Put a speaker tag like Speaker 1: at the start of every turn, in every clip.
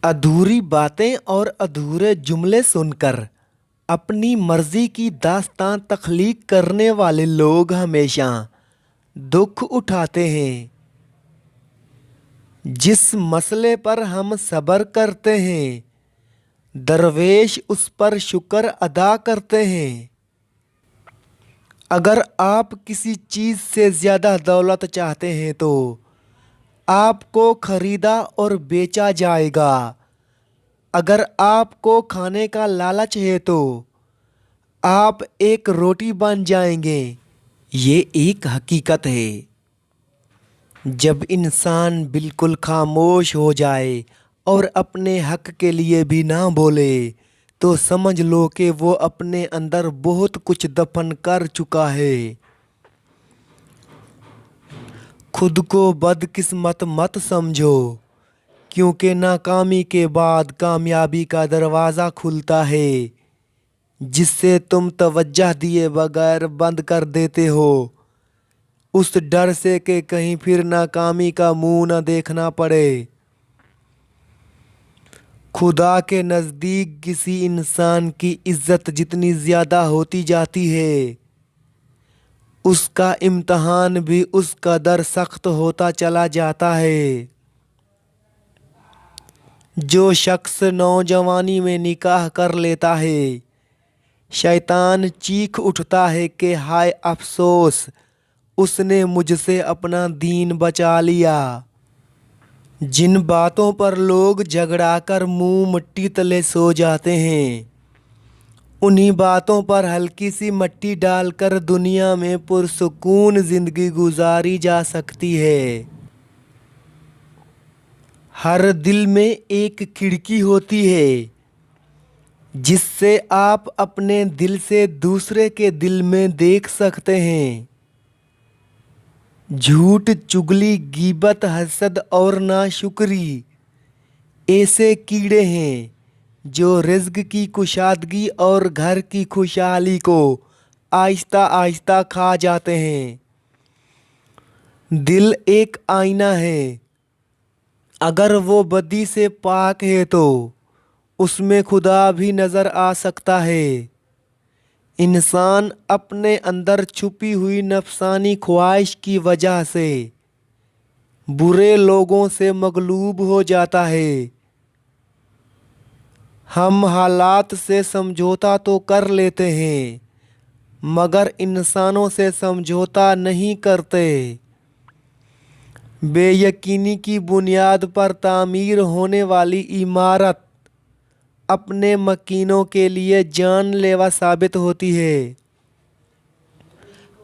Speaker 1: अधूरी बातें और अधूरे जुमले सुनकर अपनी मर्जी की दास्तां तख्लीक करने वाले लोग हमेशा दुख उठाते हैं। जिस मसले पर हम सब्र करते हैं, दरवेश उस पर शुक्र अदा करते हैं। अगर आप किसी चीज़ से ज़्यादा दौलत चाहते हैं तो आपको खरीदा और बेचा जाएगा। अगर आपको खाने का लालच है तो आप एक रोटी बन जाएंगे। ये एक हकीकत है। जब इंसान बिल्कुल खामोश हो जाए और अपने हक के लिए भी ना बोले तो समझ लो कि वो अपने अंदर बहुत कुछ दफन कर चुका है। खुद को बदकिस्मत मत समझो, क्योंकि नाकामी के बाद कामयाबी का दरवाज़ा खुलता है जिससे तुम तवज्जो दिए बगैर बंद कर देते हो, उस डर से कि कहीं फिर नाकामी का मुंह न देखना पड़े। खुदा के नज़दीक किसी इंसान की इज्जत जितनी ज़्यादा होती जाती है, उसका इम्तहान भी उस कदर सख्त होता चला जाता है। जो शख्स नौजवानी में निकाह कर लेता है, शैतान चीख उठता है कि हाय अफसोस, उसने मुझसे अपना दीन बचा लिया। जिन बातों पर लोग झगड़ा कर मुंह मिट्टी तले सो जाते हैं, उन्हीं बातों पर हल्की सी मिट्टी डालकर दुनिया में पुरसुकून जिंदगी गुजारी जा सकती है। हर दिल में एक खिड़की होती है जिससे आप अपने दिल से दूसरे के दिल में देख सकते हैं। झूठ, चुगली, गीबत, हसद और नाशुक्री ऐसे कीड़े हैं जो रिज़्क की कुशादगी और घर की खुशहाली को आहिस्ता आहिस्ता खा जाते हैं। दिल एक आईना है, अगर वो बदी से पाक है तो उसमें खुदा भी नज़र आ सकता है। इंसान अपने अंदर छुपी हुई नफसानी ख्वाहिश की वजह से बुरे लोगों से मगलूब हो जाता है। हम हालात से समझौता तो कर लेते हैं, मगर इंसानों से समझौता नहीं करते। बेयकीनी की बुनियाद पर तामीर होने वाली इमारत अपने मकीनों के लिए जानलेवा साबित होती है।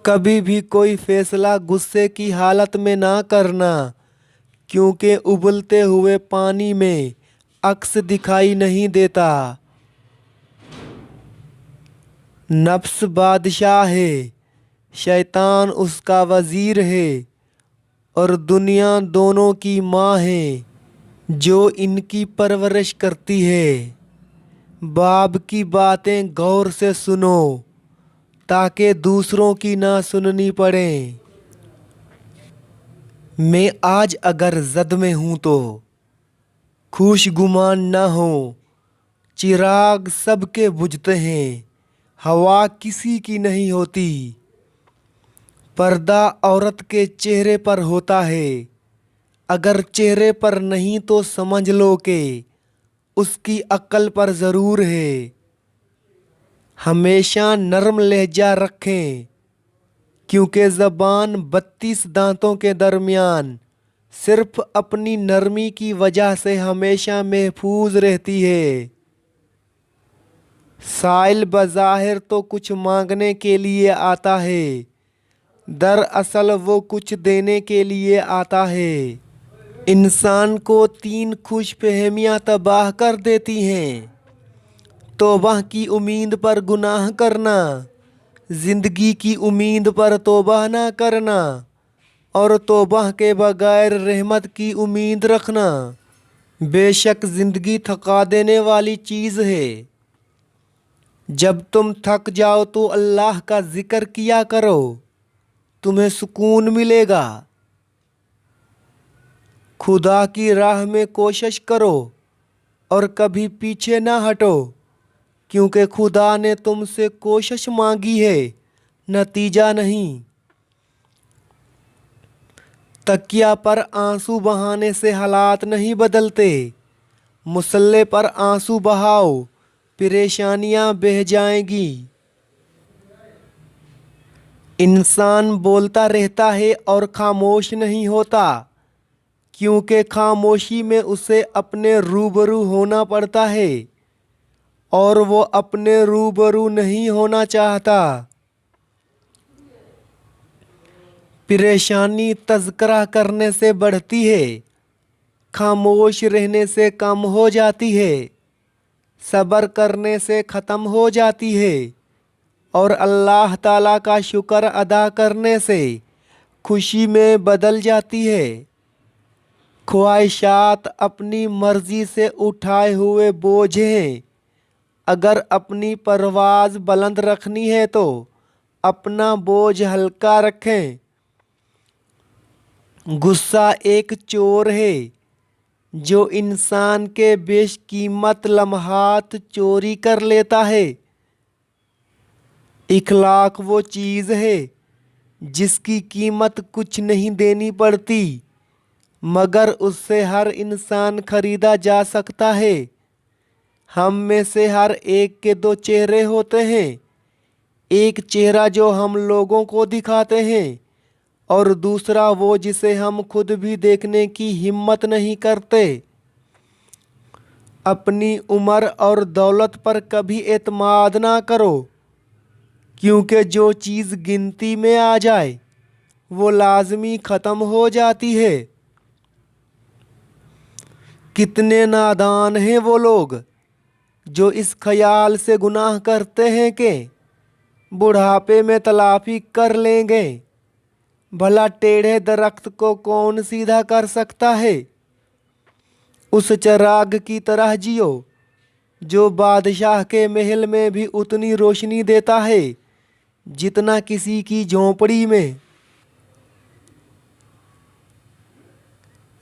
Speaker 1: कभी भी कोई फैसला गुस्से की हालत में ना करना, क्योंकि उबलते हुए पानी में अक्स दिखाई नहीं देता। नफ्स बादशाह है, शैतान उसका वजीर है, और दुनिया दोनों की माँ है जो इनकी परवरिश करती है। बाप की बातें गौर से सुनो ताकि दूसरों की ना सुननी पड़े। मैं आज अगर जद में हूँ तो खुशगुमान ना हो। चिराग सबके बुझते हैं, हवा किसी की नहीं होती। पर्दा औरत के चेहरे पर होता है, अगर चेहरे पर नहीं तो समझ लो कि उसकी अक्ल पर ज़रूर है। हमेशा नरम लहजा रखें, क्योंकि ज़बान 32 दांतों के दरमियान सिर्फ अपनी नरमी की वजह से हमेशा महफूज रहती है। साइल बज़ाहिर तो कुछ मांगने के लिए आता है, दरअसल वो कुछ देने के लिए आता है। इंसान को 3 खुशफहमियाँ तबाह कर देती हैं: तौबा की उम्मीद पर गुनाह करना, जिंदगी की उम्मीद पर तौबा ना करना, और तौबा के बगैर रहमत की उम्मीद रखना। बेशक जिंदगी थका देने वाली चीज़ है। जब तुम थक जाओ तो अल्लाह का जिक्र किया करो, तुम्हें सुकून मिलेगा। खुदा की राह में कोशिश करो, اور کبھی پیچھے نہ ہٹو، کیونکہ خدا نے تم سے کوشش مانگی ہے، نتیجہ نہیں۔ تکیہ پر آنسو بہانے سے حالات نہیں بدلتے، مصلے پر آنسو بہاؤ، پریشانیاں بہہ جائیں گی۔ انسان بولتا رہتا ہے اور خاموش نہیں ہوتا، کیونکہ خاموشی میں اسے اپنے روبرو ہونا پڑتا ہے، اور وہ اپنے روبرو نہیں ہونا چاہتا۔ پریشانی تذکرہ کرنے سے بڑھتی ہے، خاموش رہنے سے کم ہو جاتی ہے، صبر کرنے سے ختم ہو جاتی ہے، اور اللہ تعالیٰ کا شکر ادا کرنے سے خوشی میں بدل جاتی ہے۔ خواہشات اپنی مرضی سے اٹھائے ہوئے بوجھ ہیں، اگر اپنی پرواز بلند رکھنی ہے تو اپنا بوجھ ہلکا رکھیں۔ غصہ ایک چور ہے جو انسان کے بیش قیمت لمحات چوری کر لیتا ہے۔ اخلاق وہ چیز ہے جس کی قیمت کچھ نہیں دینی پڑتی، مگر اس سے ہر انسان خریدا جا سکتا ہے۔ ہم میں سے ہر ایک کے دو چہرے ہوتے ہیں، ایک چہرہ جو ہم لوگوں کو دکھاتے ہیں، اور دوسرا وہ جسے ہم خود بھی دیکھنے کی ہمت نہیں کرتے۔ اپنی عمر اور دولت پر کبھی اعتماد نہ کرو، کیونکہ جو چیز گنتی میں آ جائے وہ لازمی ختم ہو جاتی ہے۔ کتنے نادان ہیں وہ لوگ جو اس خیال سے گناہ کرتے ہیں کہ بڑھاپے میں تلافی کر لیں گے۔ بھلا ٹیڑھے درخت کو کون سیدھا کر سکتا ہے؟ اس چراغ کی طرح جیو جو بادشاہ کے محل میں بھی اتنی روشنی دیتا ہے جتنا کسی کی جھونپڑی میں۔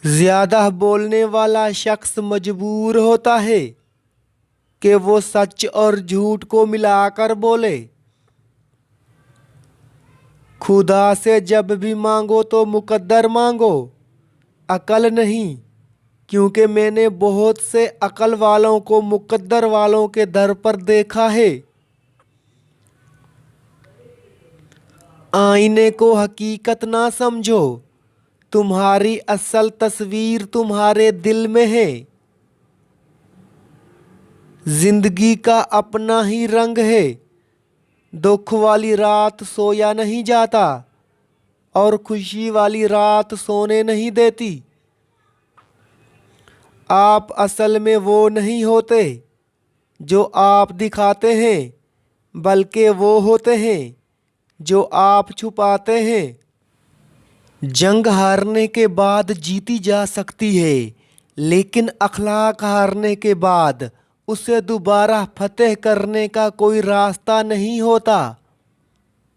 Speaker 1: زیادہ بولنے والا شخص مجبور ہوتا ہے کہ وہ سچ اور جھوٹ کو ملا کر بولے۔ خدا سے جب بھی مانگو تو مقدر مانگو، عقل نہیں، کیونکہ میں نے بہت سے عقل والوں کو مقدر والوں کے در پر دیکھا ہے۔ آئینے کو حقیقت نہ سمجھو، تمہاری اصل تصویر تمہارے دل میں ہے۔ زندگی کا اپنا ہی رنگ ہے، دکھ والی رات سویا نہیں جاتا اور خوشی والی رات سونے نہیں دیتی۔ آپ اصل میں وہ نہیں ہوتے جو آپ دکھاتے ہیں، بلکہ وہ ہوتے ہیں جو آپ چھپاتے ہیں۔ جنگ ہارنے کے بعد جیتی جا سکتی ہے، لیکن اخلاق ہارنے کے بعد اسے دوبارہ فتح کرنے کا کوئی راستہ نہیں ہوتا۔